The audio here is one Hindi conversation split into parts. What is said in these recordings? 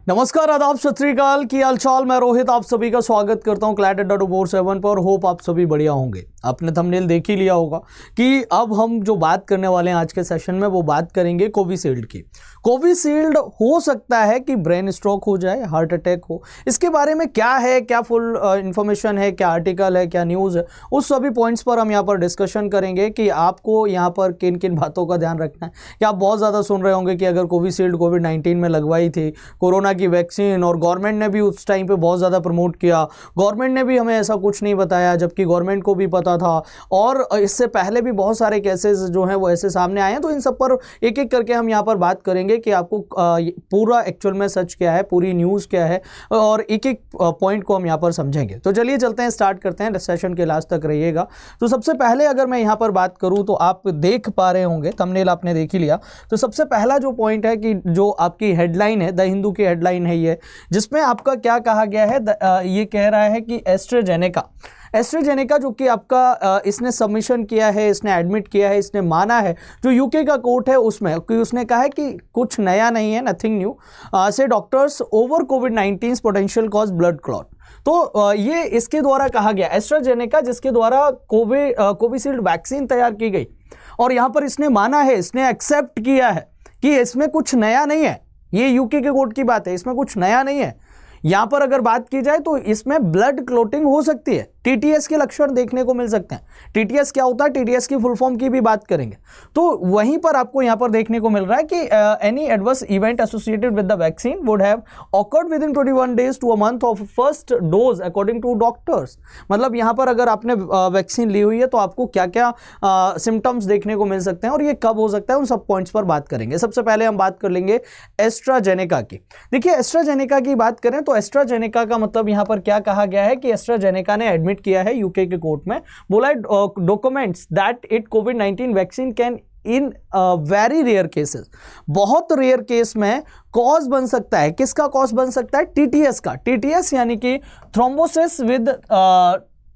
नमस्कार, आदाब, सत श्री अकाल। की हाल चाल। मैं रोहित आप सभी का स्वागत करता हूं क्लैट अड्डा 247 पर। होप आप सभी बढ़िया होंगे। आपने थंबनेल देख ही लिया होगा कि अब हम जो बात करने वाले हैं आज के सेशन में वो बात करेंगे कोविशील्ड की। कोविशील्ड हो सकता है कि ब्रेन स्ट्रोक हो जाए, हार्ट अटैक हो। इसके बारे में क्या है, क्या फुल इंफॉर्मेशन है, क्या आर्टिकल है, क्या न्यूज़ है, उस सभी पॉइंट्स पर हम यहाँ पर डिस्कशन करेंगे कि आपको यहाँ पर किन किन बातों का ध्यान रखना है। कि आप बहुत ज़्यादा सुन रहे होंगे कि अगर कोविशील्ड कोविड-19 में लगवाई थी, कोरोना की वैक्सीन, और गवर्नमेंट ने भी उस टाइम पे बहुत ज़्यादा प्रमोट किया, गवर्नमेंट ने भी हमें ऐसा कुछ नहीं बताया, जबकि गवर्नमेंट को भी पता था। और इससे पहले भी बहुत सारे केसेस जो हैं वो ऐसे सामने आए हैं। तो इन सब पर एक एक करके हम यहाँ पर बात करेंगे कि आपको पूरा एक्चुअल में सच क्या है, पूरी न्यूज़ क्या है, और एक एक पॉइंट को हम यहाँ पर समझेंगे। तो चलिए चलते हैं, स्टार्ट करते हैं। सेशन के लास्ट तक रहिएगा। तो सबसे पहले अगर मैं यहाँ पर बात करूँ तो आप देख पा रहे होंगे, थंबनेल आपने देख ही लिया। तो सबसे पहला जो पॉइंट है कि जो आपकी हेडलाइन है, द हिंदू की हेडलाइन है ये, जिसमें आपका क्या कहा गया है, ये कह रहा है कि एस्ट्राजेनेका जो कि आपका इसने सबमिशन किया है, इसने एडमिट किया है, इसने माना है जो यूके का कोर्ट है उसमें, कि उसने कहा है कि कुछ नया नहीं है, नथिंग न्यू, से डॉक्टर्स ओवर कोविड-19 पोटेंशियल कॉज ब्लड क्लॉट। तो ये इसके द्वारा कहा गया, एस्ट्राजेनेका जिसके द्वारा कोविशील्ड वैक्सीन तैयार की गई, और यहाँ पर इसने माना है, इसने एक्सेप्ट किया है कि इसमें कुछ नया नहीं है। ये यूके के कोर्ट की बात है, इसमें कुछ नया नहीं है। यहां पर अगर बात की जाए तो इसमें ब्लड क्लोटिंग हो सकती है, टीटीएस के लक्षण देखने को मिल सकते हैं। टीटीएस क्या होता है, टीटीएस की फुल फॉर्म की भी बात करेंगे। तो वहीं पर आपको यहां पर देखने को मिल रहा है कि any adverse event associated with the vaccine would have occurred within 21 days to a month of first dose according to doctors. मतलब यहां पर अगर आपने वैक्सीन ली हुई है तो आपको क्या क्या सिम्टम्स देखने को मिल सकते हैं और ये कब हो सकता है, उन सब पॉइंट्स पर बात करेंगे। सबसे पहले हम बात कर लेंगे एस्ट्राजेनेका की। देखिए, एस्ट्राजेनेका की बात करें तो एस्ट्राजेनेका का मतलब यहां पर क्या कहा गया है कि एस्ट्राजेनेका ने एडमिट किया है यूके के कोर्ट में, बोला है documents that it COVID vaccine can in very rare cases, बहुत रेयर केस में कॉज बन सकता है। किसका कॉज बन सकता है? टीटीएस का। टीटीएस यानी कि थ्रोम्बोसिस विद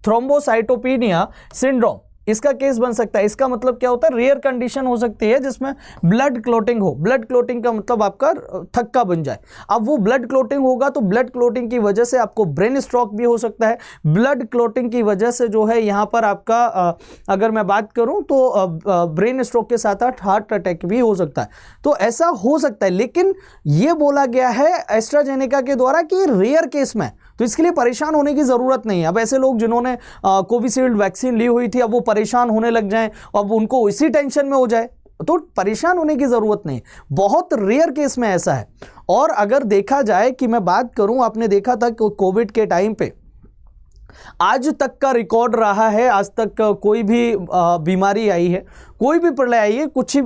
थ्रोम्बोसाइटोपेनिया सिंड्रोम, इसका केस बन सकता है। इसका मतलब क्या होता है? रेयर कंडीशन हो सकती है जिसमें ब्लड क्लोटिंग हो। ब्लड क्लोटिंग का मतलब आपका थक्का बन जाए। अब वो ब्लड क्लोटिंग होगा तो ब्लड क्लोटिंग की वजह से आपको ब्रेन स्ट्रोक भी हो सकता है। ब्लड क्लोटिंग की वजह से जो है यहाँ पर आपका अगर मैं बात करूँ तो ब्रेन स्ट्रोक के साथ साथ हार्ट अटैक भी हो सकता है। तो ऐसा हो सकता है, लेकिन ये बोला गया है एस्ट्राजेनेका के द्वारा कि रेयर केस में, तो इसके लिए परेशान होने की जरूरत नहीं है। अब ऐसे लोग जिन्होंने कोविशील्ड वैक्सीन ली हुई थी, अब वो परेशान होने लग जाएं, अब उनको इसी टेंशन में हो जाए, तो परेशान होने की जरूरत नहीं। बहुत रेयर केस में ऐसा है। और अगर देखा जाए कि मैं बात करूं, आपने देखा था कि कोविड के टाइम पे आज तक का रिकॉर्ड रहा है, आज तक कोई भी बीमारी आई है, कोई भी प्रलय आई है, कुछ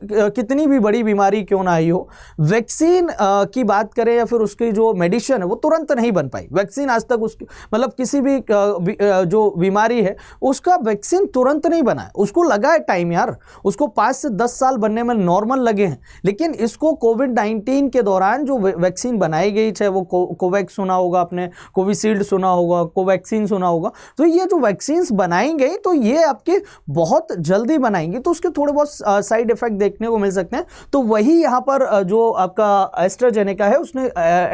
कितनी भी बड़ी बीमारी क्यों ना आई हो, वैक्सीन की बात करें या फिर उसकी जो मेडिसिन है वो तुरंत नहीं बन पाई। वैक्सीन आज तक उसकी मतलब किसी भी जो बीमारी है उसका वैक्सीन तुरंत नहीं बना है, उसको लगा है टाइम यार, उसको 5 से 10 साल बनने में नॉर्मल लगे हैं। लेकिन इसको कोविड-19 के दौरान जो वैक्सीन बनाई गई, चाहे वो कोवैक्स सुना होगा आपने, कोविशील्ड सुना होगा, कोवैक्सीन सुना होगा, तो ये जो वैक्सीन बनाई गई तो ये आपके बहुत जल्दी बनाई तो उसके थोड़े बहुत साइड इफेक्ट देखने को मिल सकते हैं। तो वही यहां पर जो आपका एस्ट्राजेनेका है उसने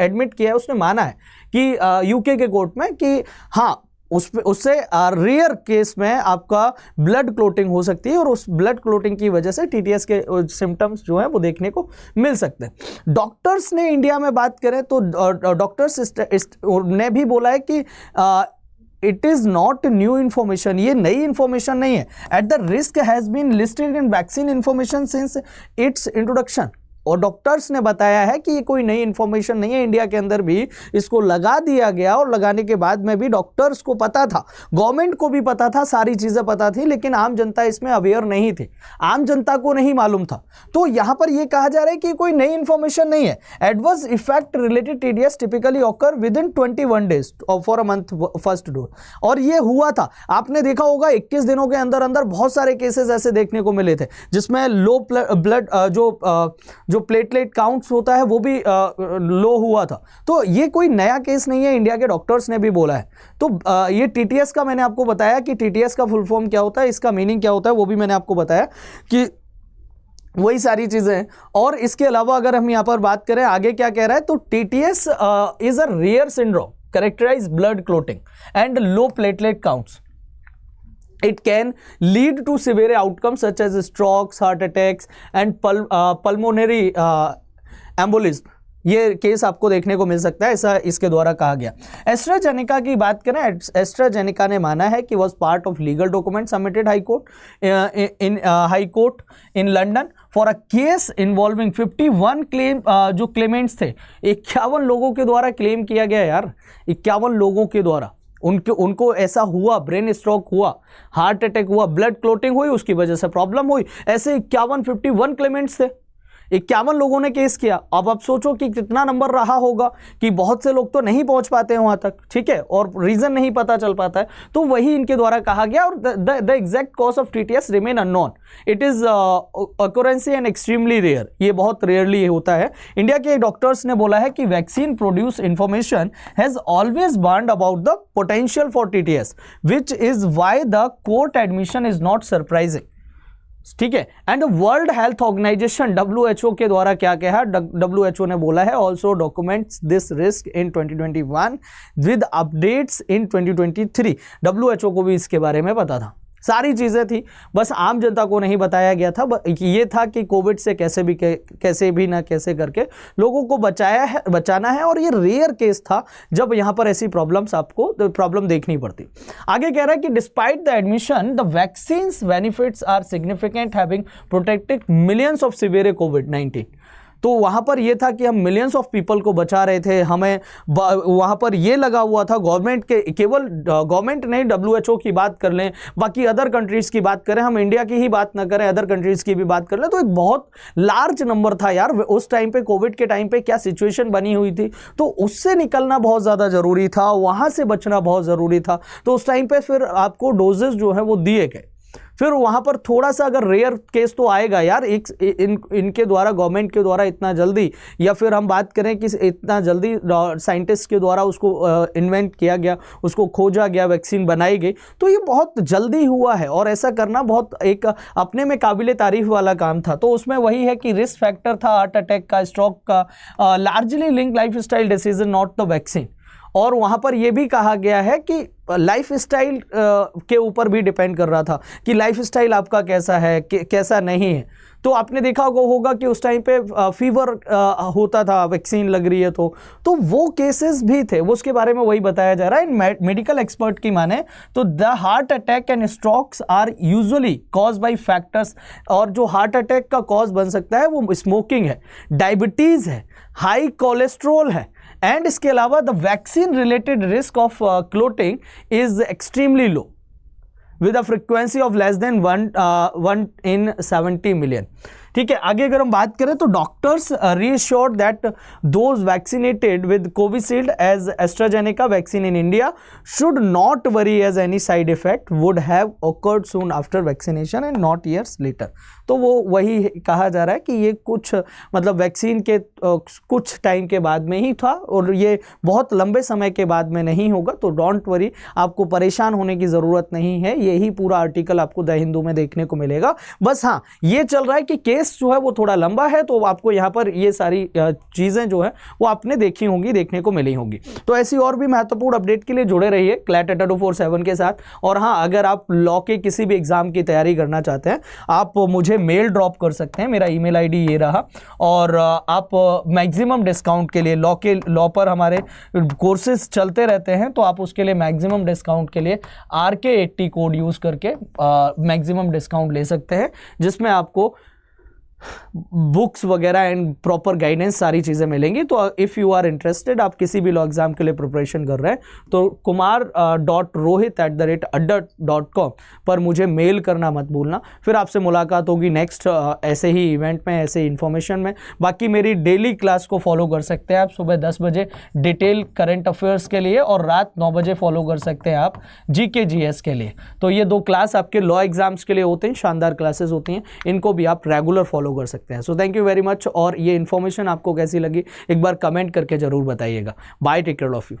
एडमिट किया है, उसने माना है कि यूके के कोर्ट में कि हाँ उससे रेयर केस में आपका ब्लड क्लोटिंग हो सकती है और उस ब्लड क्लोटिंग की वजह से टीटीएस के सिम्टम्स जो हैं वो देखने को मिल सकते हैं। डॉक्टर्स ने इंडिया में बात करें तो डॉक्टर्स ने भी बोला है कि it is not new information, ये नई इंफॉर्मेशन नहीं है। At the risk has been listed in vaccine information since its introduction. और डॉक्टर्स ने बताया है कि ये कोई नई इंफॉर्मेशन नहीं है, इंडिया के अंदर भी इसको लगा दिया गया और लगाने के बाद में भी डॉक्टर्स को पता था, गवर्नमेंट को भी पता था, सारी चीज़ें पता थी, लेकिन आम जनता इसमें अवेयर नहीं थी, आम जनता को नहीं मालूम था। तो यहाँ पर ये कहा जा रहा है कि कोई नई इंफॉर्मेशन नहीं है। Adverse effect related TDS typically occur with in 21 days for a month first dose. और ये हुआ था, आपने देखा होगा 21 दिनों के अंदर अंदर बहुत सारे केसेस ऐसे देखने को मिले थे जिसमें लो ब्लड जो प्लेटलेट काउंट्स होता है वो भी लो हुआ था। तो ये कोई नया केस नहीं है, इंडिया के डॉक्टर्स ने भी बोला है। तो ये टीटीएस का मैंने आपको बताया कि टीटीएस का फुल फॉर्म क्या होता है, इसका मीनिंग क्या होता है, वो भी मैंने आपको बताया कि वही सारी चीजें हैं। और इसके अलावा अगर हम यहाँ पर बात करें आगे क्या कह रहा है, तो TTS is a rare syndrome characterize blood clotting and low platelet counts. It can lead to severe outcomes such as strokes, heart attacks and pulmonary embolism. ये केस आपको देखने को मिल सकता है, ऐसा इसके द्वारा कहा गया. एस्ट्राजेनेका की बात करें, एस्ट्राजेनेका ने माना है कि was part of legal document submitted high court in London for a case involving 51 claim. जो क्लेमेंट्स थे 51 लोगों के द्वारा क्लेम किया गया यार, 51 लोगों के द्वारा उनको ऐसा हुआ, ब्रेन स्ट्रोक हुआ, हार्ट अटैक हुआ, ब्लड क्लोटिंग हुई, उसकी वजह से प्रॉब्लम हुई. ऐसे 51 क्लेमेंट्स थे, 51 लोगों ने केस किया. अब आप सोचो कि कितना नंबर रहा होगा, कि बहुत से लोग तो नहीं पहुंच पाते हैं वहां तक, ठीक है, और रीजन नहीं पता चल पाता है. तो वही इनके द्वारा कहा गया. और the exact cause of TTS remain unknown. It is occurrence and extremely rare. ये बहुत रेयरली होता है. इंडिया के डॉक्टर्स ने बोला है कि vaccine produce information has always warned about the potential for TTS, which is why the court admission is not surprising. ठीक है. And world health organization WHO के द्वारा क्या कहा, WHO ने बोला है also documents this risk in 2021 with updates in 2023. WHO को भी इसके बारे में पता था, सारी चीजें थी, बस आम जनता को नहीं बताया गया था. ये था कि कोविड से कैसे भी ना कैसे करके लोगों को बचाना है. और ये रेयर केस था जब यहाँ पर ऐसी प्रॉब्लम देखनी पड़ती. आगे कह रहा है कि despite the admission the vaccines benefits are significant having protected millions of severe कोविड-19. तो वहां पर यह था कि हम मिलियंस ऑफ पीपल को बचा रहे थे. हमें वहां पर यह लगा हुआ था गवर्नमेंट के, केवल गवर्नमेंट नहीं, WHO की बात कर लें, बाकी अदर कंट्रीज की बात करें, हम इंडिया की ही बात ना करें, अदर कंट्रीज की भी बात कर लें, तो एक बहुत लार्ज नंबर था यार. उस टाइम पे, कोविड के टाइम पे क्या सिचुएशन बनी हुई थी, तो उससे निकलना बहुत ज्यादा जरूरी था, वहां से बचना बहुत जरूरी था. तो उस टाइम पे फिर आपको डोजेस जो है वो दिए गए. फिर वहां पर थोड़ा सा अगर रेयर केस तो आएगा यार, इनके द्वारा, गवर्नमेंट के द्वारा इतना जल्दी, या फिर हम बात करें कि इतना जल्दी साइंटिस्ट के द्वारा उसको इन्वेंट किया गया, उसको खोजा गया, वैक्सीन बनाई गई, तो ये बहुत जल्दी हुआ है. और ऐसा करना बहुत एक अपने में काबिले तारीफ वाला काम था. तो उसमें वही है कि रिस्क फैक्टर था हार्ट अटैक का, स्ट्रोक का, largely link life style disease not the vaccine. और वहां पर यह भी कहा गया है कि लाइफ स्टाइल के ऊपर भी डिपेंड कर रहा था कि लाइफ स्टाइल आपका कैसा है, कैसा नहीं है. तो आपने देखा होगा कि उस टाइम पे फीवर होता था, वैक्सीन लग रही है, तो वो केसेस भी थे, वो उसके बारे में वही बताया जा रहा है. मेडिकल एक्सपर्ट की माने तो the heart attack and strokes are usually cause by factors. और जो हार्ट अटैक का कॉज बन सकता है वो स्मोकिंग है, डायबिटीज है, हाई कोलेस्ट्रोल है. एंड इसके अलावा the vaccine related risk of clotting is extremely low with a frequency of less than 1 in 70 million. ठीक है. आगे अगर हम बात करें तो doctors reassured that those vaccinated with Covishield as AstraZeneca vaccine in India should not worry as any side effect would have occurred soon after vaccination and not years later. तो वो वही कहा जा रहा है कि ये कुछ मतलब वैक्सीन के कुछ टाइम के बाद में ही था और ये बहुत लंबे समय के बाद में नहीं होगा. तो डोंट वरी, आपको परेशान होने की ज़रूरत नहीं है. यही पूरा आर्टिकल आपको द हिंदू में देखने को मिलेगा. बस हाँ, ये चल रहा है कि केस जो है वो थोड़ा लंबा है, तो आपको यहाँ पर ये सारी चीज़ें जो है वो आपने देखी होंगी, देखने को मिली होंगी. तो ऐसी और भी महत्वपूर्ण अपडेट के लिए जुड़े रहिए क्लैट 8247 के साथ. और हाँ, अगर आप लॉ के किसी भी एग्जाम की तैयारी करना चाहते हैं, आप मुझे मेल ड्रॉप कर सकते हैं. मेरा ईमेल आईडी ये रहा. और आप मैक्सिमम डिस्काउंट के लिए लॉ पर हमारे कोर्सेज चलते रहते हैं, तो आप उसके लिए मैक्सिमम डिस्काउंट के लिए RK80 कोड यूज़ करके मैक्सिमम डिस्काउंट ले सकते हैं, जिसमें आपको बुक्स वगैरह एंड प्रॉपर गाइडेंस सारी चीज़ें मिलेंगी. तो इफ़ यू आर इंटरेस्टेड, आप किसी भी लॉ एग्जाम के लिए प्रिपरेशन कर रहे हैं, तो kumar.rohit@adda.com पर मुझे मेल करना मत भूलना. फिर आपसे मुलाकात होगी नेक्स्ट ऐसे ही इवेंट में, ऐसे इन्फॉर्मेशन में. बाकी मेरी डेली क्लास को फॉलो कर सकते हैं आप सुबह 10 बजे डिटेल करंट अफेयर्स के लिए, और रात 9 बजे फॉलो कर सकते हैं आप GK GS के लिए. तो ये 2 क्लास आपके लॉ एग्जाम्स के लिए होते हैं, शानदार क्लासेस होती हैं, इनको भी आप रेगुलर फॉलो कर सकते हैं. So thank you very much. और ये इन्फॉर्मेशन आपको कैसी लगी एक बार कमेंट करके जरूर बताइएगा. Bye, take care of you.